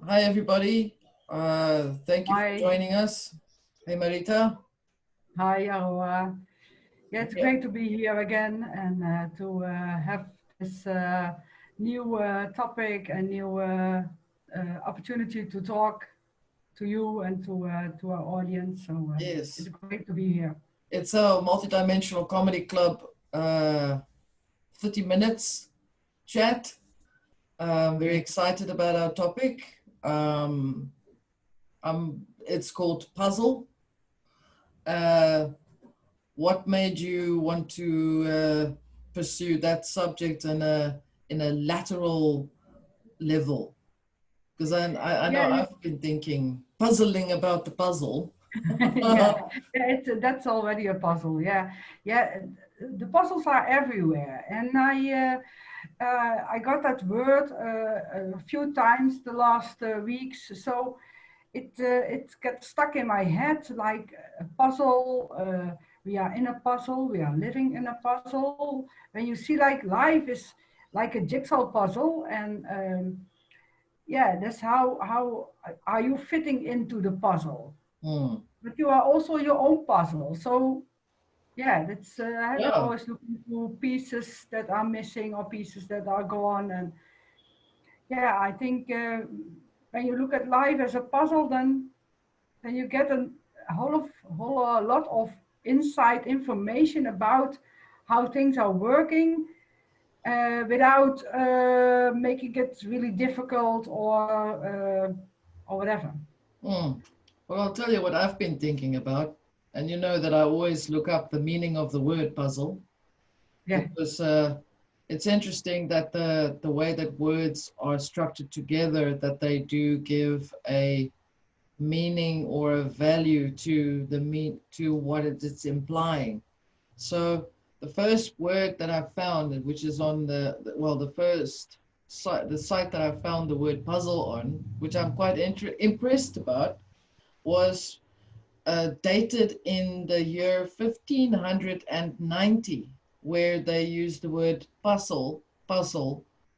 Hi, everybody. Thank you for Hi, joining us. Hey, Marieta. hi, Aroa. Yeah, it's Yeah. great to be here again and to have this new topic and new opportunity to talk to you and to our audience. So it's Yes. great to be here. It's a Multidimensional Comedy Club 30 minutes chat. I'm very Yeah, excited about our topic. It's called Puzzle. Uh, what made you want to pursue that subject in a lateral level? Because I know yeah, I've been thinking, puzzling about the puzzle. yeah, yeah. That's already a puzzle. Yeah, yeah. The puzzles are everywhere, and I got that word a few times the last weeks. So it gets stuck in my head like a puzzle. We are in a puzzle. We are living in a puzzle. When you see like life is like a jigsaw puzzle, and yeah, that's how are you fitting into the puzzle? Hmm. But you are also your own puzzle. So yeah, that's I Yeah, always look into pieces that are missing or pieces that are gone, and yeah, I think when you look at life as a puzzle, then you get a whole lot of inside information about how things are working without making it really difficult or whatever. hmm. Well, I'll tell you what I've been thinking about. And you know that I always look up the meaning of the word puzzle Yeah. because it's interesting that the way that words are structured together, that they do give a meaning or a value to to what it's implying. So the first word that I found, which is on the first site, the site that I found the word puzzle on, which I'm quite impressed about, was dated in the year 1590, where they used the word puzzle,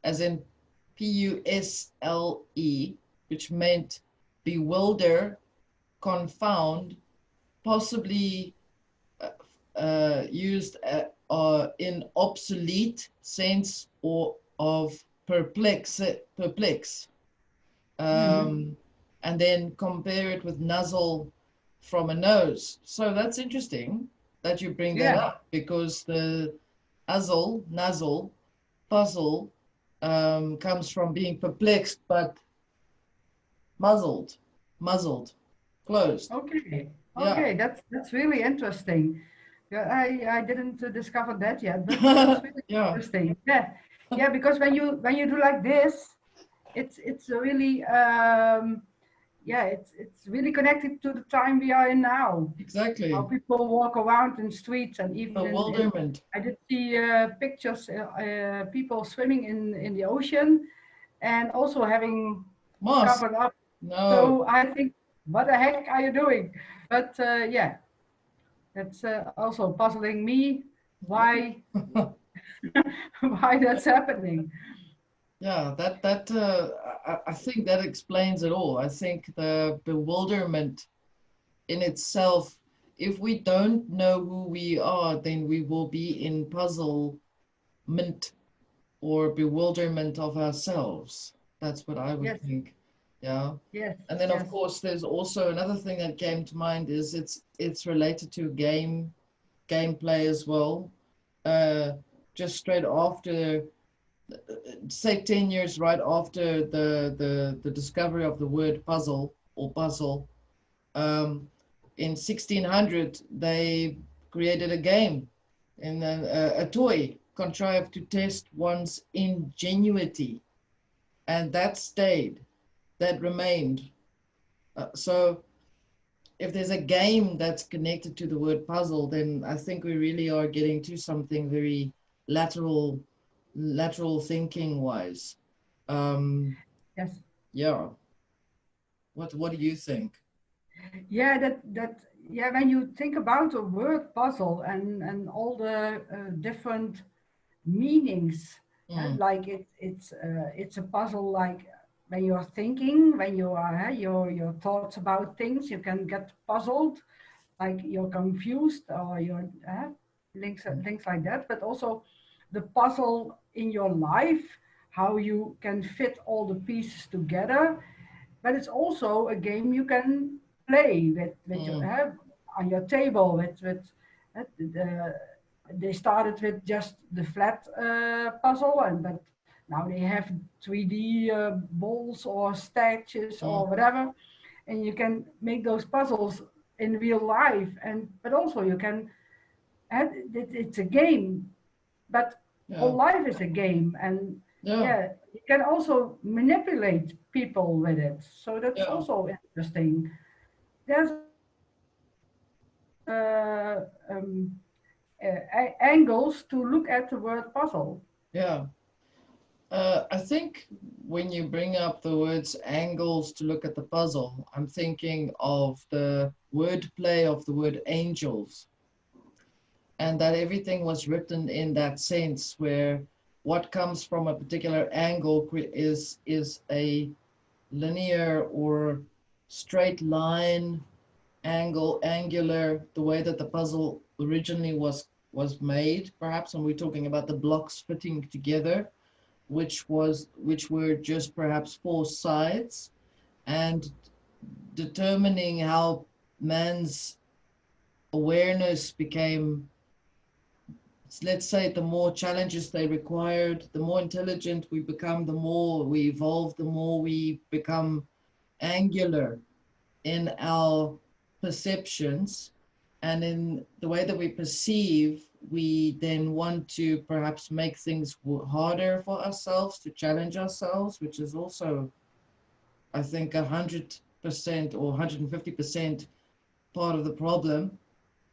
as in Pusle, which meant bewilder, confound, possibly used in obsolete sense or of perplex. Hmm. Um, and then compare it with nuzzle from a nose. So that's interesting that you bring that Yeah. up because the nuzzle, puzzle comes from being perplexed but muzzled, muzzled, closed. Okay. Yeah. Okay. That's really interesting. Yeah, I didn't discover that yet, but that's really Yeah. interesting. Yeah. Yeah. Because when you do like this, it's a really yeah, it's really connected to the time we are in now. How Exactly. people walk around in streets, and even in Bewilderment. I did see pictures, people swimming in the ocean and also having Mask. covered up. No. So I think, what the heck are you doing? But yeah, that's also puzzling me why why that's happening. Yeah, I think that explains it all. I think the bewilderment in itself, if we don't know who we are, then we will be in puzzlement or bewilderment of ourselves. That's what I would Yes, think. Yeah. yes, And then of yes. course there's also another thing that came to mind is it's related to gameplay as well. Uh, just straight after say 10 years right after the discovery of the word puzzle or puzzle, um, in 1600 they created a game in a toy contrived to test one's ingenuity, and that stayed, that remained. So if there's a game that's connected to the word puzzle, then I think we really are getting to something very lateral lateral thinking wise. um Yes. yeah, what do you think? Yeah, that yeah, when you think about a word puzzle and all the different meanings, Mm, like it's a puzzle like when you're thinking, when you are your thoughts about things, you can get puzzled, like you're confused or you're things like that. But also the puzzle in your life, how you can fit all the pieces together. But it's also a game you can play with your Mm, on your table the, they started with just the flat puzzle, and but now they have 3D balls or statues or mm, whatever, and you can make those puzzles in real life. And but also you can it's a game, but yeah, all life is a game. And yeah, yeah, you can also manipulate people with it, so that's yeah, also interesting. There's angles to look at the word puzzle. yeah. I think when you bring up the words angles to look at the puzzle, I'm thinking of the wordplay of the word angels, and that everything was written in that sense, where what comes from a particular angle is a linear or straight line angle, angular, the way that the puzzle originally was made, perhaps, and we're talking about the blocks fitting together, which were just perhaps four sides, and determining how man's awareness became, let's say, the more challenges they required, the more intelligent we become, the more we evolve, the more we become angular in our perceptions and in the way that we perceive. We then want to perhaps make things harder for ourselves, to challenge ourselves, which is also, I think, 100% or 150% part of the problem,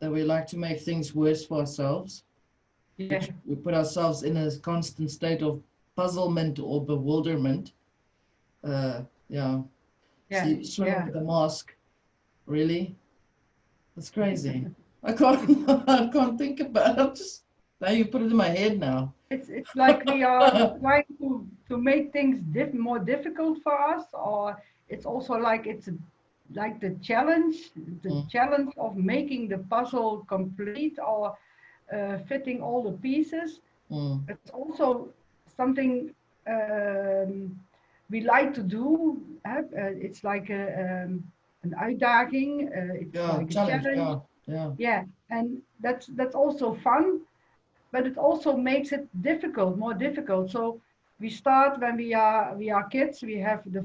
that we like to make things worse for ourselves, Yeah, which we put ourselves in a constant state of puzzlement or bewilderment. Yeah. yeah, See, swimming yeah. with a mask, really? That's crazy. I can't, I can't think about it. I'm just, now you put it in my head now. It's like we are trying to make things more difficult for us, or it's also like it's like the Mm, challenge of making the puzzle complete, or fitting all the pieces. mm. It's also something we like to do. It's like an uitdaging. It's Yeah, like a challenge. challenge. Yeah, yeah. Yeah, and that's also fun, but it also makes it difficult, more difficult. So we start when we are kids. We have the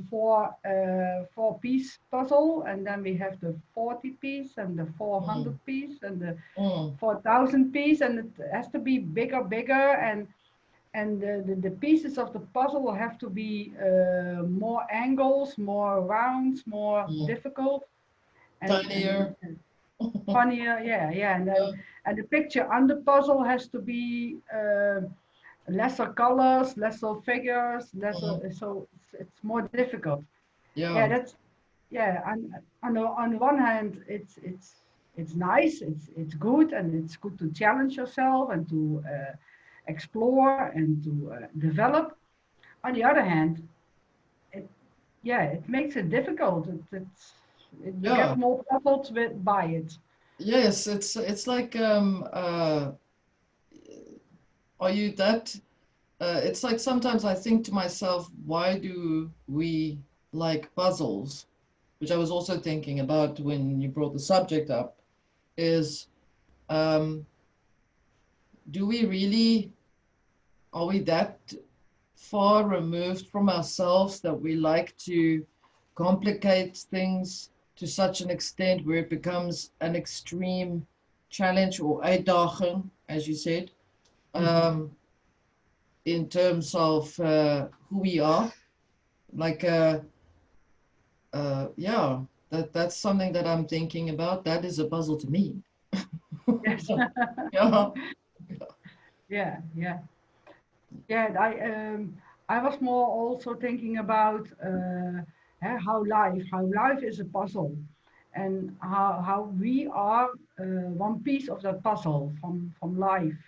four-piece puzzle, and then we have the 40 piece and the 400 Mm, piece and the mm, 4,000 piece, and it has to be bigger, bigger, and the pieces of the puzzle have to be more angles, more rounds, more mm. difficult, Tinier. and funnier. Yeah, yeah, and then Yeah, and the picture on the puzzle has to be lesser colors, lesser figures, lesser. mm, So it's more difficult. Yeah, yeah. that's yeah. And on the one hand, it's nice, it's good, and it's good to challenge yourself and to explore and to develop. On the other hand, it yeah, it makes it difficult. You Yeah. get more puzzled by it. Yes, it's like are you that it's like sometimes I think to myself, why do we like puzzles? Which I was also thinking about when you brought the subject up, is um, do we really, are we that far removed from ourselves that we like to complicate things to such an extent where it becomes an extreme challenge or uitdaging, as you said, Mhm. um, in terms of who we are? Like, yeah, that's something that I'm thinking about. That is a puzzle to me. Yes. Yeah. Yeah, yeah, yeah. I was more also thinking about how life is a puzzle, and how we are one piece of that puzzle from life,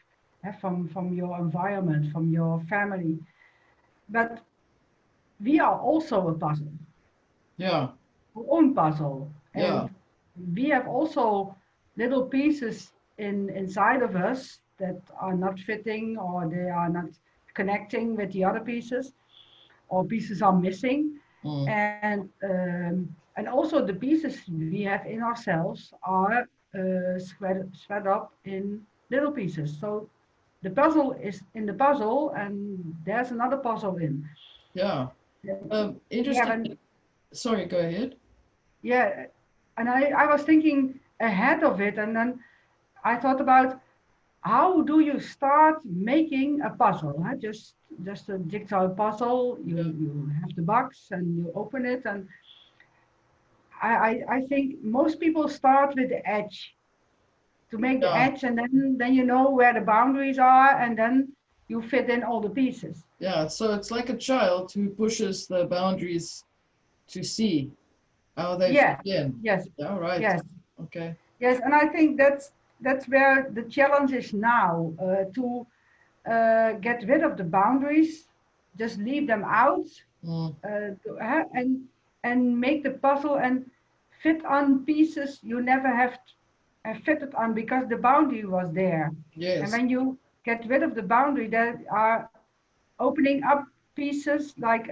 from your environment, from your family. But we are also a puzzle, Yeah. our own puzzle, Yeah. and we have also little pieces inside of us that are not fitting or they are not connecting with the other pieces, or pieces are missing, Mm. and also the pieces we have in ourselves are spread up in little pieces. So the puzzle is in the puzzle, and there's another puzzle in. Yeah. We have Interesting. an Sorry, go ahead. Yeah, and I was thinking ahead of it, and then I thought about how do you start making a puzzle? Huh? Just a jigsaw puzzle. Yeah. You have the box and you open it, and I think most people start with the edge to make the Yeah. edge, and then you know where the boundaries are, and then you fit in all the pieces. Yeah. So it's like a child who pushes the boundaries to see how they fit Yeah, in. yes, Yeah, right. yes. Okay. Yes, and I think that's where the challenge is now, to get rid of the boundaries, just leave them out, Mm. and make the puzzle and fit on pieces you never have fitted on because the boundary was there. And Yes. when you get rid of the boundary, there are opening up pieces, like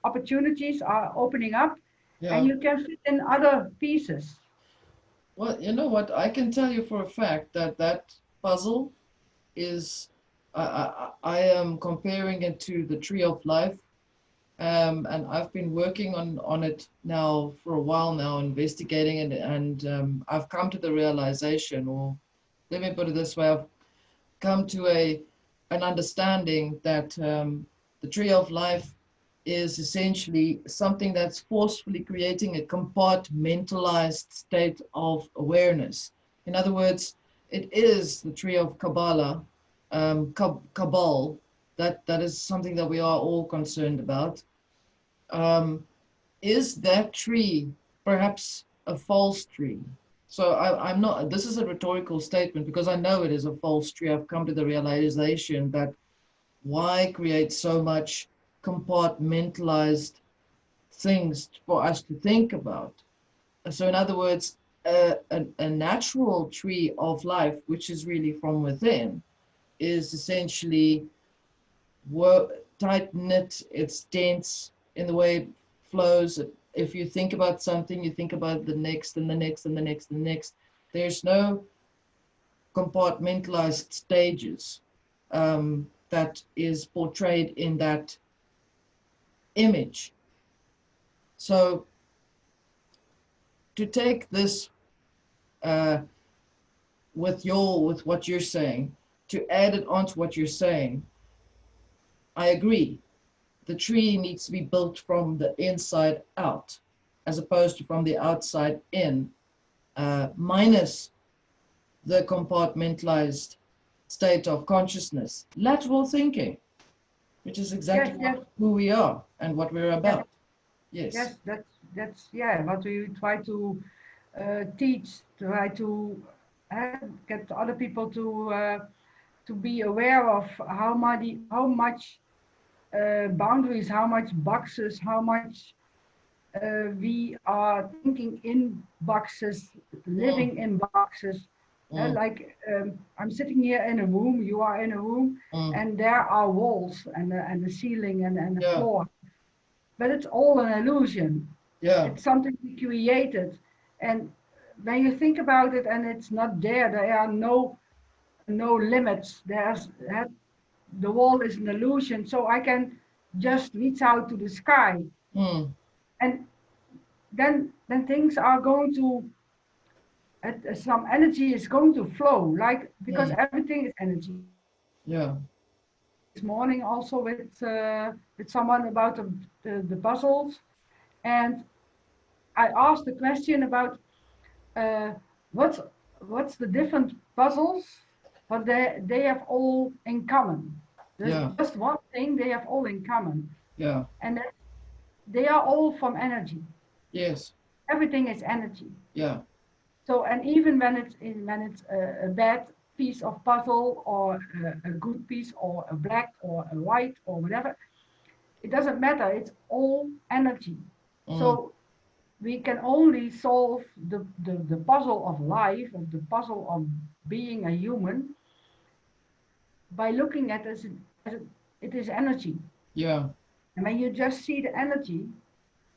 opportunities are opening up, and Yeah. you can fit in other pieces. Well, you know what? I can tell you for a fact that that puzzle is, I am comparing it to the tree of life. And I've been working on it now for a while now, investigating it, and I've come to the realization, or let me put it this way, I've come to an understanding that the tree of life is essentially something that's forcefully creating a compartmentalized state of awareness. In other words, it is the tree of Kabbalah, Kabal, that is something that we are all concerned about. Um, is that tree perhaps a false tree? So I'm not, this is a rhetorical statement because I know it is a false tree. I've come to the realization that why create so much compartmentalized things for us to think about? So, in other words, a natural tree of life, which is really from within, is essentially tight knit, it's dense in the way it flows. If you think about something, you think about the next and the next and the next and the next. There's no compartmentalized stages that is portrayed in that image. So to take this uh, with what you're saying, to add it onto what you're saying, I agree. The tree needs to be built from the inside out, as opposed to from the outside in, minus the compartmentalized state of consciousness, lateral thinking, which is Yes, exactly yes, who we are and what we're yes. about. Yes. Yes, that's yeah, what we try to teach, try to get other people to be aware of how much boundaries, how much boxes, how much we are thinking in boxes, Mm, living in boxes. mm, I'm sitting here in a room, you are in a room, mm. and there are walls and the ceiling and the Yeah, floor, but it's all an illusion. yeah. It's something we created. And when you think about it and it's not there, there are no limits. The wall is an illusion, so I can just reach out to the sky, Mm, and then things are going to some energy is going to flow, like because mm. everything is energy. Yeah. This morning also with someone about the puzzles, and I asked the question about uh, what's what's the different puzzles, but they have all in common. There's Yeah. just one thing they have all in common, Yeah. and they are all from energy. Yes. Everything is energy. Yeah. So, and even when it's a bad piece of puzzle or a good piece or a black or a white or whatever, it doesn't matter. It's all energy. Mm, So we can only solve the puzzle of life, of the puzzle of being a human, by looking at it as it is energy. yeah, And when you just see the energy,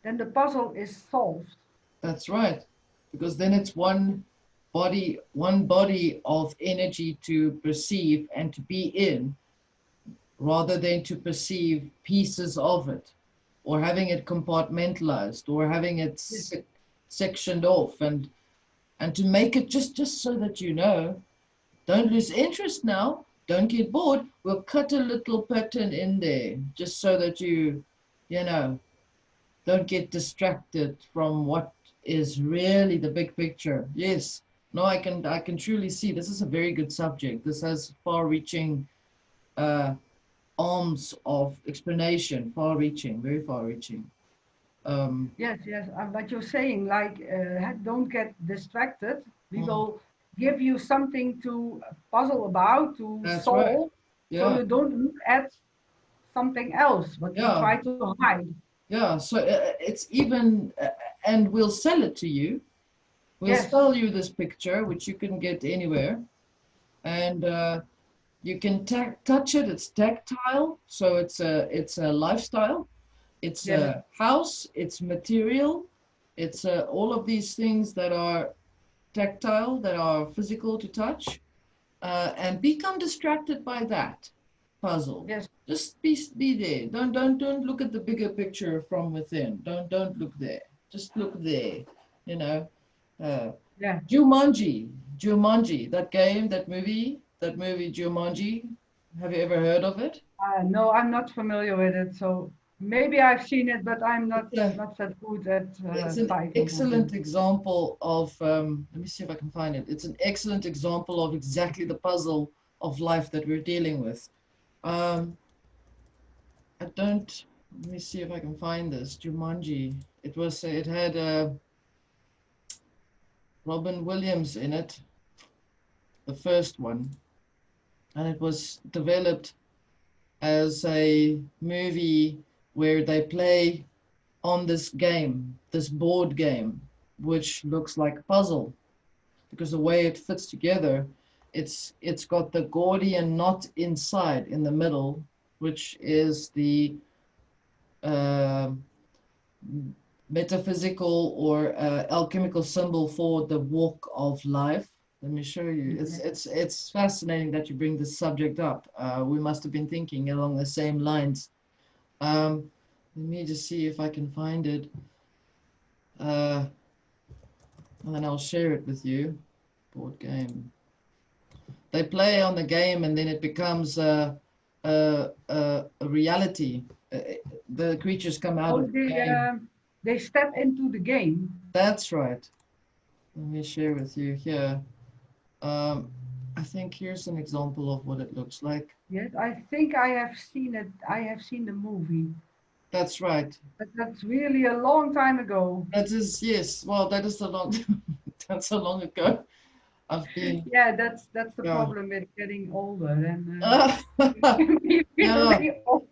then the puzzle is solved. that's right. Because then it's one body of energy to perceive and to be in, rather than to perceive pieces of it, or having it compartmentalized, or having it Yes, sectioned off, and to make it just so that you know, don't lose interest now, don't get bored, we'll cut a little pattern in there just so that you know, don't get distracted from what is really the big picture. Yes, no, I can truly see this is a very good subject. This has far-reaching uh, arms of explanation, far-reaching, very far-reaching. Um, yes. But you're saying, like, don't get distracted. We mm, will give you something to puzzle about, to that's right. solve, so Yeah, you don't look at something else, but you yeah, try to hide. yeah. So it's even, and we'll sell it to you. We'll Yes, sell you this picture, which you can get anywhere, and you can touch it. It's tactile, so it's a lifestyle. It's yes, a house. It's material. It's all of these things that are tactile, that are physical to touch, and become distracted by that puzzle. yes, Just be there. Don't look at the bigger picture from within. Don't look there. Just look there. You know, uh, yeah. Jumanji, that game, that movie Jumanji. Have you ever heard of it? No, I'm not familiar with it, so maybe I've seen it, but I'm not It's a not that good at it's an titles of excellent them. example of. Let me see if I can find it. It's an excellent example of exactly the puzzle of life that we're dealing with. Um, I don't. Let me see if I can find this. Jumanji. It was. It had Robin Williams in it, the first one, and it was developed as a movie where they play on this game, this board game, which looks like a puzzle because the way it fits together, it's got the Gordian knot inside in the middle, which is the uh, metaphysical or alchemical symbol for the walk of life. Let me show you. It's Okay. it's it's fascinating that you bring this subject up. We must have been thinking along the same lines. Let me just see if I can find it, uh, and then I'll share it with you. Board game. They play on the game, and then it becomes a reality. The creatures come out Oh, of the game. they step into the game. That's right. Let me share with you here. Um, I think here's an example of what it looks like. Yes, I think I have seen it. I have seen the movie, That's right. but that's really a long time ago. That is, yes. Well, that is a long, that's so long ago. I've been, Yeah, that's the yeah. problem with getting older. And Ah, be yeah, really old.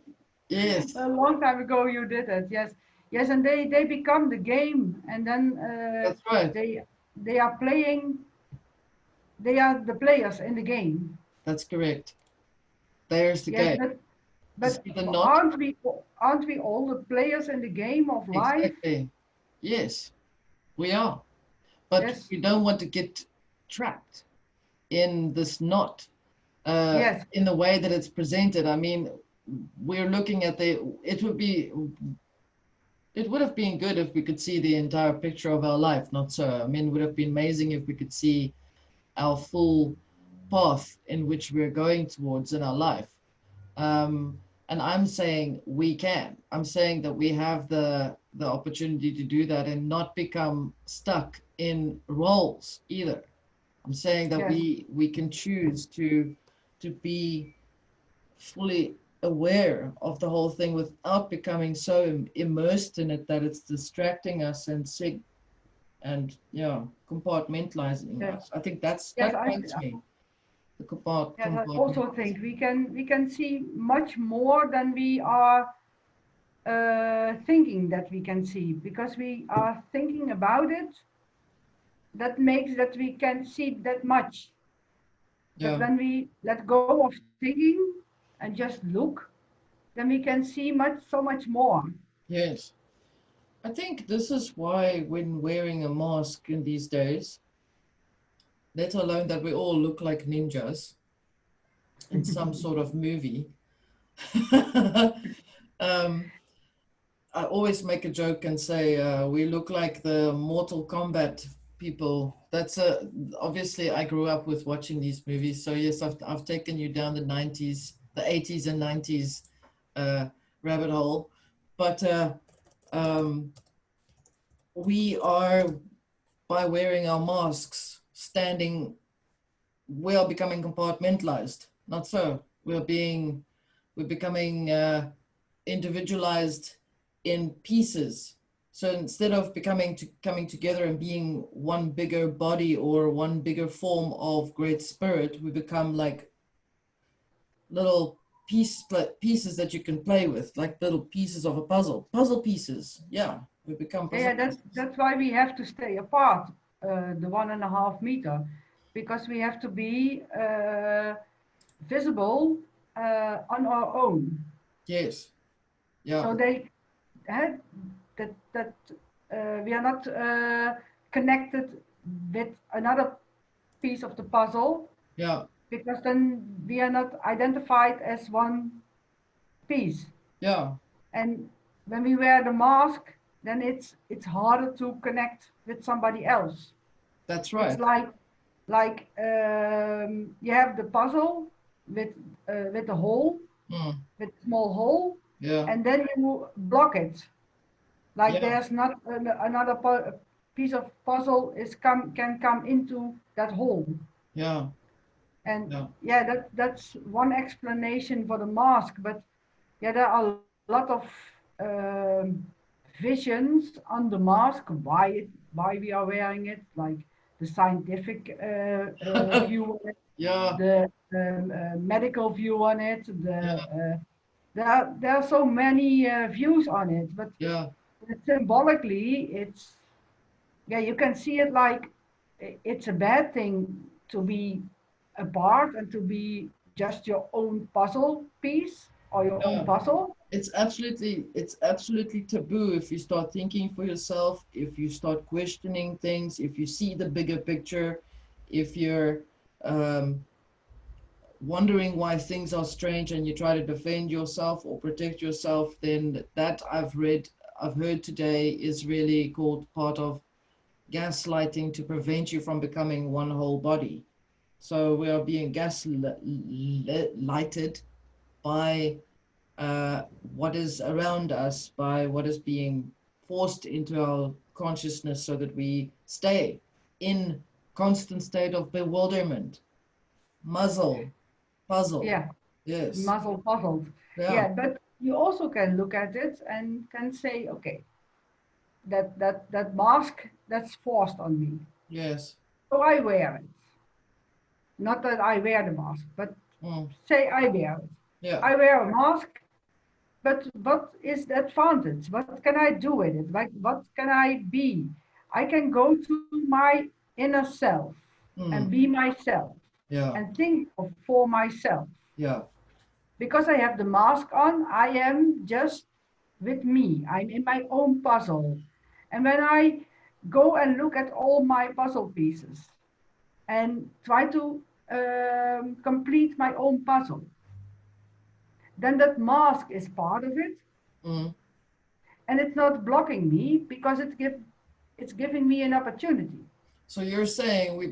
yes, A long time ago you did it. Yes, yes, and they become the game, and then that's right. they they are playing. They are the players in the game. That's correct. There's the Yes, game. You but see the knot? aren't we all the players in the game of life? Exactly. Yes, we are. But Yes, we don't want to get trapped in this knot, yes, in the way that it's presented. I mean, we're looking at it would have been good if we could see the entire picture of our life, not so. I mean, it would have been amazing if we could see our full path in which we're going towards in our life. Um, and I'm saying we can. I'm saying that we have the opportunity to do that and not become stuck in roles either. I'm saying that yes, we can choose to be fully aware of the whole thing without becoming so immersed in it that it's distracting us and yeah, compartmentalizing yes, us. I think yes. that points me. The Yes, I also compartmentalizing. think we can see much more than we are thinking that we can see, because we are thinking about it, that makes that we can see that much. But Yeah. when we let go of thinking and just look, then we can see so much more. Yes. I think this is why when wearing a mask in these days, let alone that we all look like ninjas in some sort of movie. um, I always make a joke and say we look like the Mortal Kombat people. That's a obviously I grew up with watching these movies, so yes, I've taken you down the '90s, the '80s and '90s uh, rabbit hole, but um, we are by wearing our masks, standing, we are becoming compartmentalized. Not so. We're becoming individualized in pieces. So instead of coming together and being one bigger body or one bigger form of great spirit, we become like little pieces that you can play with, like little pieces of a puzzle pieces. Yeah, we become Yeah, puzzle pieces. that's why we have to stay apart, the 1.5 meter, because we have to be visible on our own. Yes. Yeah. So they had that we are not connected with another piece of the puzzle, Yeah. because then we are not identified as one piece. Yeah. And when we wear the mask, then it's harder to connect with somebody else. That's It's right. like you have the puzzle with with a hole, Mm. with a small hole, Yeah. and then you block it. Like Yeah. there's not another piece of puzzle can come into that hole. Yeah. And Yeah. yeah, that's one explanation for the mask. But yeah, there are a lot of um, visions on the mask, why we are wearing it, like the scientific view on it, Yeah. the medical view on it, Yeah. there are so many views on it. But Yeah. symbolically, it's, yeah, you can see it like it's a bad thing to be apart and to be just your own puzzle piece or your own Yeah. puzzle. It's absolutely taboo if you start thinking for yourself, if you start questioning things, if you see the bigger picture, if you're um, wondering why things are strange and you try to defend yourself or protect yourself, then that I've heard today is really called part of gaslighting to prevent you from becoming one whole body. So we are being gaslighted by what is around us, by what is being forced into our consciousness so that we stay in constant state of bewilderment, muzzle, puzzle. Yeah, Yes. muzzle puzzled. Yeah. Yeah, but you also can look at it and can say, okay, that mask, that's forced on me. Yes. So I wear it. Not that I wear the mask, but Mm. say I wear it. Yeah. I wear a mask, but what is the advantage? What can I do with it? Like, what can I be? I can go to my inner self and Mm. be myself Yeah. and think of for myself. Yeah. Because I have the mask on, I am just with me. I'm in my own puzzle. And when I go and look at all my puzzle pieces and try to complete my own puzzle, then that mask is part of it, Mm. and it's not blocking me because it's giving me an opportunity. So you're saying we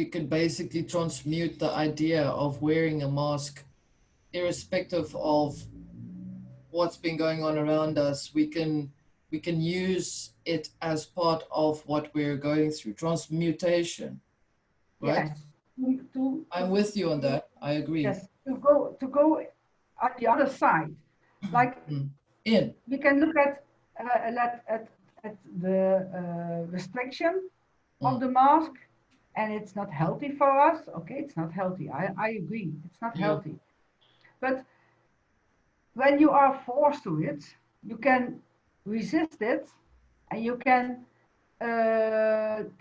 could basically transmute the idea of wearing a mask irrespective of what's been going on around us. We can use it as part of what we're going through. Transmutation, right? Yes, to I'm with you on that. I agree. yes, to go on the other side. Like Mm. In. we can look at the restriction of Mm. the mask, and it's not healthy for us. Okay, it's not healthy. I agree, it's not Yeah. healthy. But when you are forced to it, you can resist it, and you can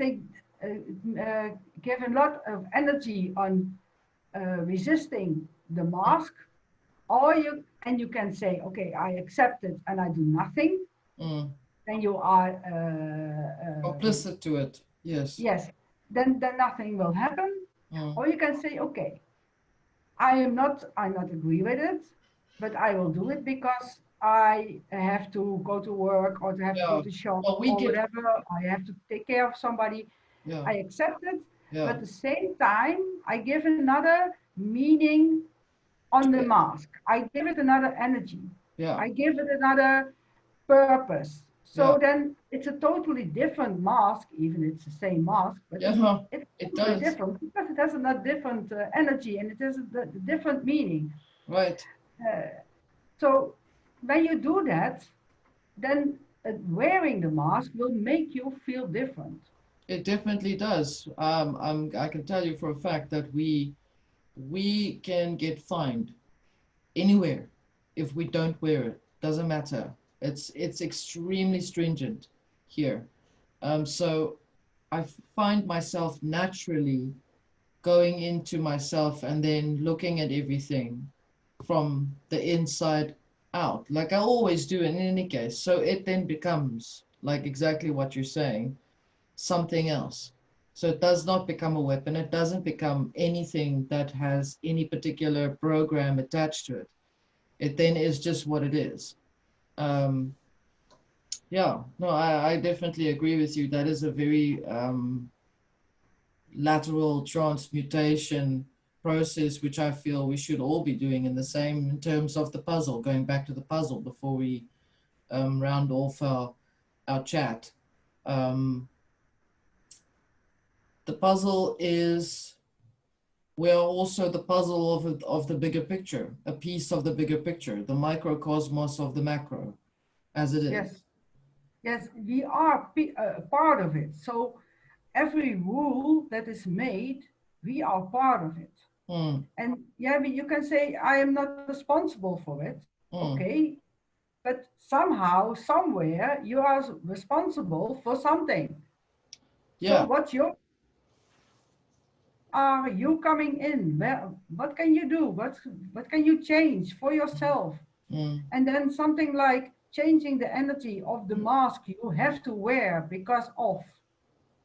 take give a lot of energy on resisting the mask, or you can say, okay, I accept it and I do nothing. Mm. Then you are Complicit to it. Yes. yes. Then nothing will happen. Mm. Or you can say, okay, I not agree with it, but I will do it because I have to go to work or to have to go Yeah. to shop Well, we or get. whatever. I have to take care of somebody. Yeah. I accept it, but Yeah. at the same time, I give another meaning on the mask. I give it another energy. Yeah. I give it another purpose. Yeah. So then it's a totally different mask, even it's the same mask, but Yeah. it's It totally does. different because it has a different energy and it has a different meaning. Right. Uh, so when you do that, then wearing the mask will make you feel different. It definitely does. I can tell you for a fact that we can get fined anywhere if we don't wear it. Doesn't matter. It's extremely stringent here. So I find myself naturally going into myself and then looking at everything from the inside out, like I always do in any case. So it then becomes like exactly what you're saying, something else. So it does not become a weapon. It doesn't become anything that has any particular program attached to it. It then is just what it is. Um, yeah, no, I definitely agree with you. That is a very lateral transmutation process, which I feel we should all be doing in the same in terms of the puzzle, going back to the puzzle before we round off our chat. Um, the puzzle is we are also the puzzle of the bigger picture, a piece of the bigger picture, the microcosmos of the macro, as it is. Yes, yes, we are a part of it. So every rule that is made, we are part of it. Mm, And yeah, you can say, I am not responsible for it. mm. Okay. But somehow, somewhere, you are responsible for something. So Yeah. where are you coming in? What can you do? What can you change for yourself? Mm, And then something like changing the energy of the mask you have to wear because of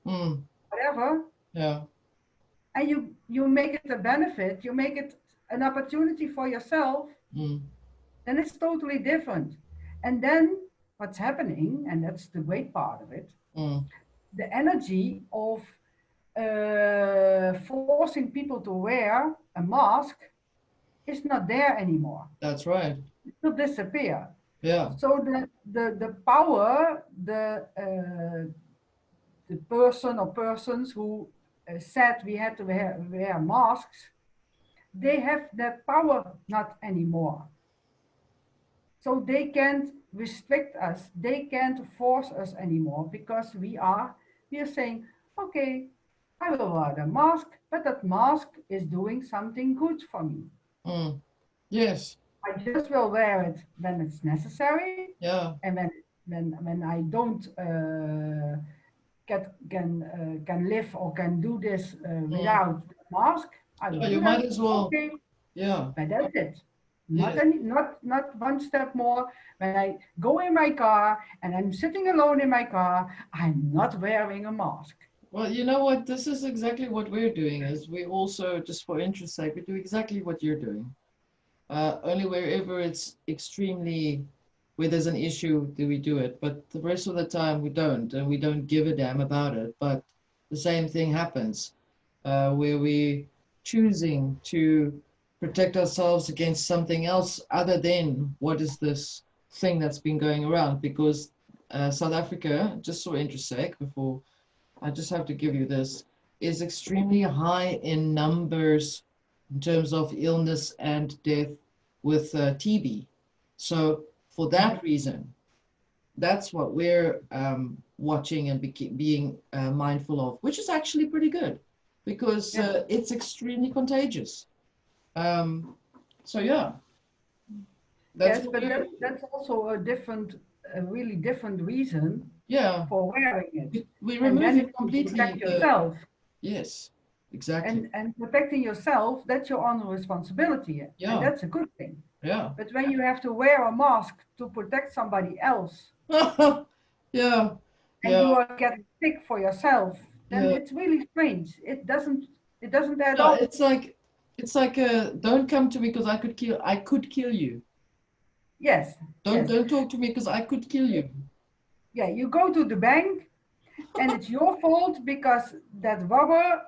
mm. whatever, Yeah. and you make it a benefit, you make it an opportunity for yourself, Mm, then it's totally different. And then what's happening, and that's the great part of it, mm. the energy of forcing people to wear a mask is not there anymore. That's right. It will disappear. Yeah. So the power, the person or persons who said we had to wear masks, they have that power not anymore. So they can't restrict us, they can't force us anymore because we are saying, okay, I will wear a mask, but that mask is doing something good for me. Mm. Yes. I just will wear it when it's necessary, Yeah. and when I don't can live or can do this Mm. without the mask, I will Yeah, you do might that. as well. Okay, Yeah. but that's it. Not Yes. any, not one step more. When I go in my car and I'm sitting alone in my car, I'm not wearing a mask. Well, you know what? This is exactly what we're doing. Is we also, just for interest sake, we do exactly what you're doing. Only wherever it's extremely, where there's an issue, do we do it. But the rest of the time we don't, and we don't give a damn about it. But the same thing happens, where we choosing to protect ourselves against something else other than what is this thing that's been going around. Because South Africa, just for interest sake, before I just have to give you this, is extremely high in numbers in terms of illness and death with TB. So for that reason, that's what we're watching and being mindful of, which is actually pretty good because Yes, it's extremely contagious. Um, so yeah, That's Yes, what but we're, that's also a really different reason yeah. for wearing it. We're And then removing it's to completely protect the, yourself. yes, exactly. And protecting yourself, that's your own responsibility. And Yeah, that's a good thing. yeah. But when you have to wear a mask to protect somebody else Yeah, and yeah, you are getting sick for yourself, then yeah. it's really strange. It doesn't add Yeah, up. it's like don't come to me because I could kill you. Yes, yes. Don't talk to me because I could kill you. Yeah, you go to the bank and it's your fault because that robber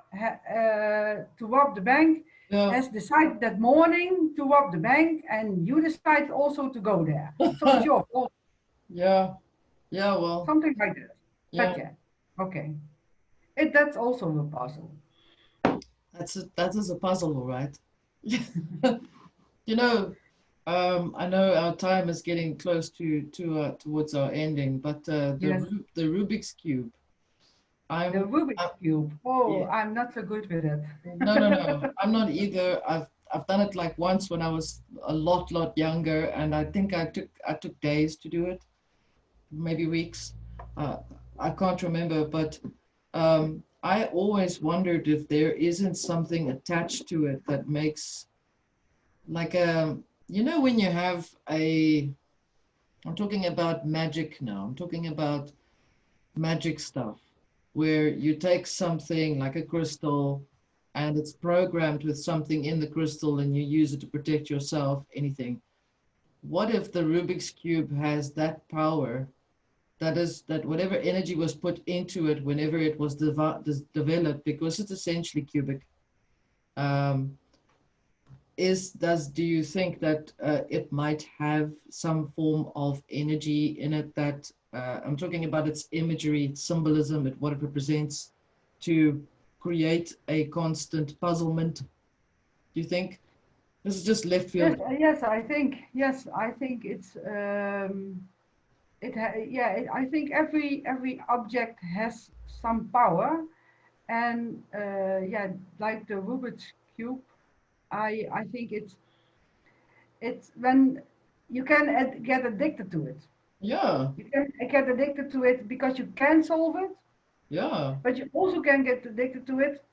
to rob the bank Yeah. has decided that morning to rob the bank and you decide also to go there. So it's your fault, Yeah. Yeah, well, something like that. yeah. But yeah, okay. That's also a puzzle. That is a puzzle, all right. You know, I know our time is getting close towards our ending, but Yes, The Rubik's Cube. the I'm Rubik's Cube. Oh, yeah. I'm not so good with it. No, no, no. I'm not either. I've done it like once when I was a lot younger, and I think I took days to do it, maybe weeks. Uh, I can't remember, but I always wondered if there isn't something attached to it that makes like you know when you have a I'm talking about magic now. I'm talking about magic stuff where you take something like a crystal and it's programmed with something in the crystal and you use it to protect yourself, anything. What if the Rubik's Cube has that power that is that whatever energy was put into it whenever it was developed, because it's essentially cubic, um, do you think that it might have some form of energy in it that I'm talking about its imagery, its symbolism, what it represents to create a constant puzzlement? Do you think this is just left Yes, field? yes, I think it's yeah, I think every object has some power, and yeah, like the Rubik's cube, I think it's when you can get addicted to it. Yeah, You can get addicted to it because you can solve it, yeah, but you also can get addicted to it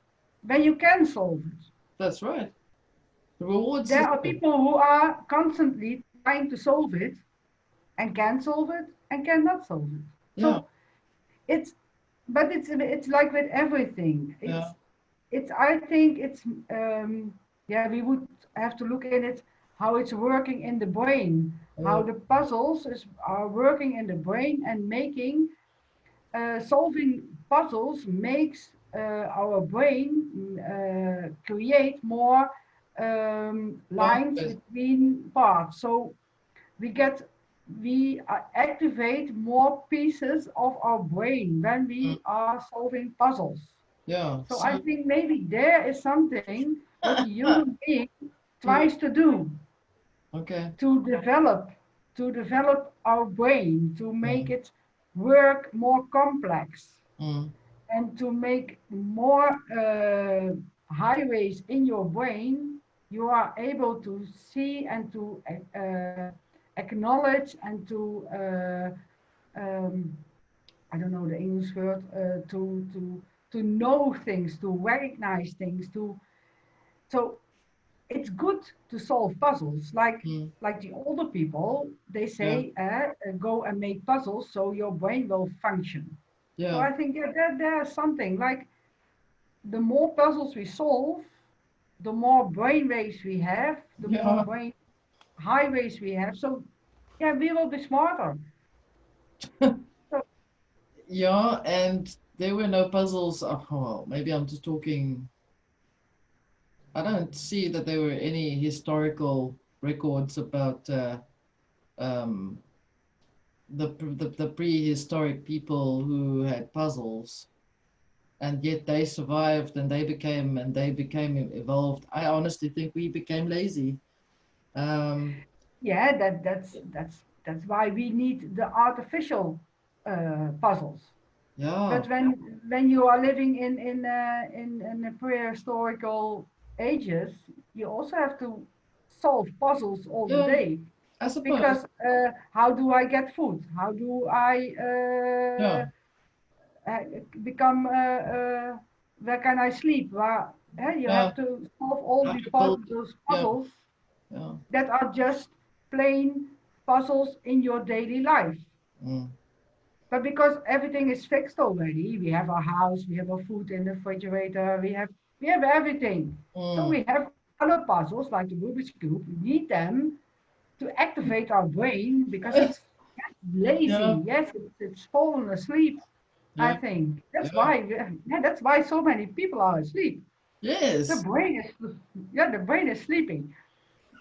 when you can solve it. that's right. The reward There are system. people who are constantly trying to solve it and can solve it and cannot solve it. Yeah, So it's but it's like with everything. yeah, It's I think it's yeah, we would have to look in it how it's working in the brain, how uh, the are working in the brain and making solving puzzles makes our brain create more lines pathways. between parts. So we get we activate more pieces of our brain when Mm, we are solving puzzles. yeah. So I So think maybe there is something what the human being yeah, tries to do okay. to develop to develop our brain to make Mm, it work more complex mm, and to make more highways in your brain. You are able to see and to acknowledge and to I don't know the English word to know things, to recognize things, to so it's good to solve puzzles. mm, Like the older people, they yeah, say, go and make puzzles so your brain will function. So yeah, I think there's something like the more puzzles we solve, the more brain waves we have, the more yeah. brain highways we have. So yeah, we will be smarter. So Yeah, and there were no puzzles. Oh, well, maybe I'm just talking. I don't see that there were any historical records about um, the prehistoric people who had puzzles, and yet they survived and they became evolved. I honestly think we became lazy. Um, yeah, that's why we need the artificial puzzles. yeah, But when you are living in the prehistorical ages, you also have to solve puzzles all the yeah, day. I suppose. Because how do I get food? How do I Yeah. uh, become? Where can I sleep? You Yeah. have to solve all How to build it. those Yeah. puzzles Yeah. that are just plain puzzles in your daily life. Mm. But because everything is fixed already, we have our house, we have our food in the refrigerator, we have everything. So Mm. we have other puzzles like the Rubik's Cube. We need them to activate our brain because it's Yeah. lazy. Yes, it's fallen asleep. I Yeah. think that's Yeah. why. Yeah, that's why so many people are asleep. The Yes. brain is, yeah, the brain is sleeping.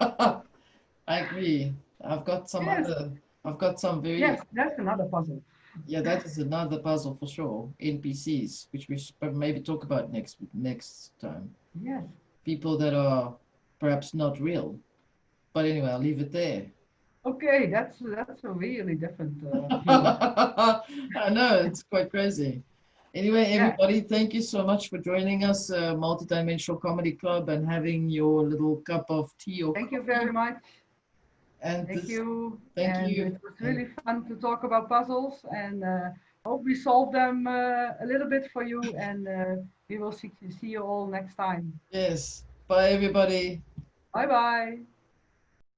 I agree. I've got some Yes, other, I've got some very, yes, that's another puzzle. yeah, that is another puzzle for sure. NPCs, which we should maybe talk about next time. Yes. People that are perhaps not real. But anyway, I'll leave it there. Okay, that's a really different view. I know, it's quite crazy. Anyway, Yeah. everybody, thank you so much for joining us, Multidimensional Comedy Club, and having your little cup of tea or Thank you very coffee. much. And Thank this, you. thank And you. it was And really fun to talk about puzzles. And hope we solved them a little bit for you. And we will see you all next time. yes, bye, everybody. Bye bye.